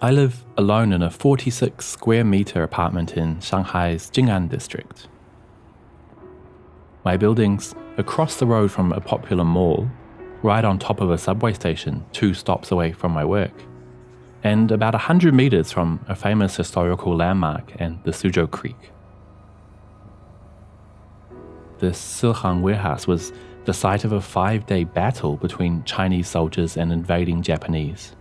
I live alone in a 46 square meter apartment in Shanghai's Jing'an district. My building's across the road from a popular mall, right on top of a subway station 2 stops away from my work, and about 100 meters from a famous historical landmark and the Suzhou Creek. This Sihang warehouse was the site of a 5-day battle between Chinese soldiers and invading Japanese.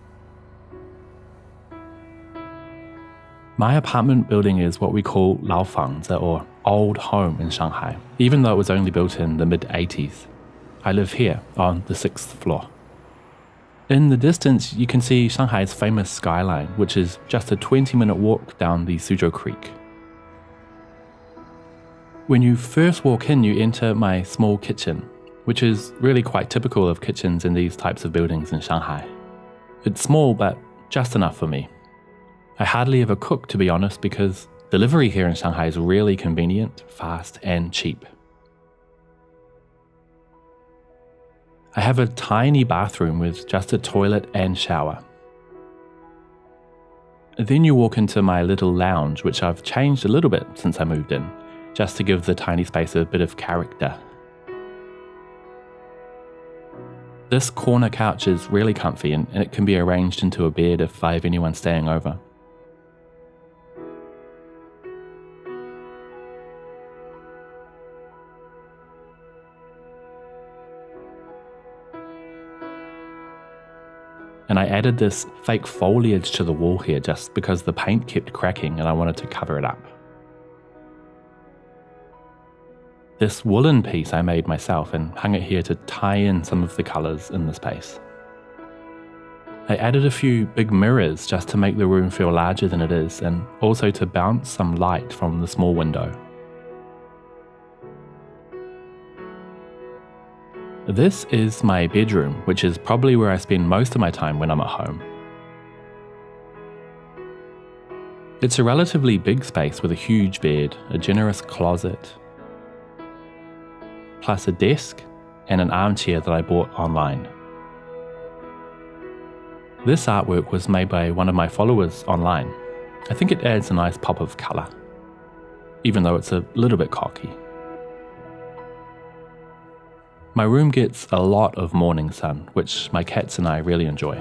My apartment building is what we call 老房子 or old home in Shanghai, even though it was only built in the mid-80s. I live here on the 6th floor. In the distance, you can see Shanghai's famous skyline, which is just a 20-minute walk down the Suzhou Creek. When you first walk in, you enter my small kitchen, which is really quite typical of kitchens in these types of buildings in Shanghai. It's small, but just enough for me. I hardly ever cook, to be honest, because delivery here in Shanghai is really convenient, fast, and cheap. I have a tiny bathroom with just a toilet and shower. Then you walk into my little lounge, which I've changed a little bit since I moved in, just to give the tiny space a bit of character. This corner couch is really comfy and it can be arranged into a bed if I have anyone staying over. And I added this fake foliage to the wall here just because the paint kept cracking and I wanted to cover it up. This woolen piece I made myself and hung it here to tie in some of the colours in the space. I added a few big mirrors just to make the room feel larger than it is and also to bounce some light from the small window. This is my bedroom, which is probably where I spend most of my time when I'm at home. It's a relatively big space with a huge bed, a generous closet, plus a desk and an armchair that I bought online. This artwork was made by one of my followers online. I think it adds a nice pop of colour, even though it's a little bit cocky. My room gets a lot of morning sun, which my cats and I really enjoy.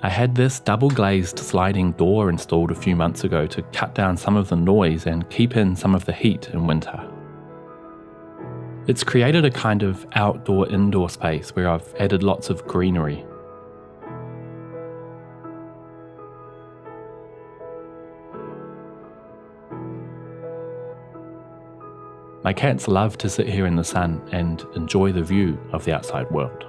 I had this double-glazed sliding door installed a few months ago to cut down some of the noise and keep in some of the heat in winter. It's created a kind of outdoor-indoor space where I've added lots of greenery. My cats love to sit here in the sun and enjoy the view of the outside world.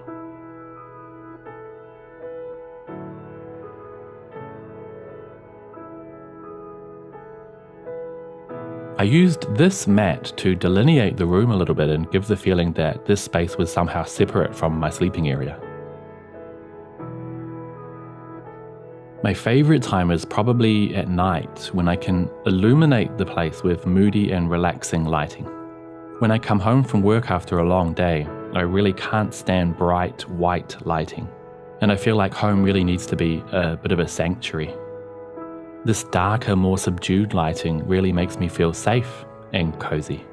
I used this mat to delineate the room a little bit and give the feeling that this space was somehow separate from my sleeping area. My favourite time is probably at night when I can illuminate the place with moody and relaxing lighting. When I come home from work after a long day, I really can't stand bright white lighting, and I feel like home really needs to be a bit of a sanctuary. This darker, more subdued lighting really makes me feel safe and cozy.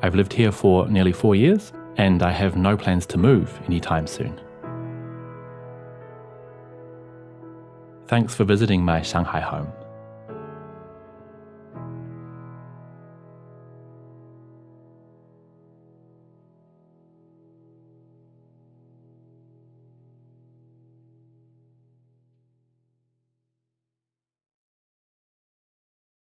I've lived here for nearly 4 years, and I have no plans to move anytime soon. Thanks for visiting my Shanghai home.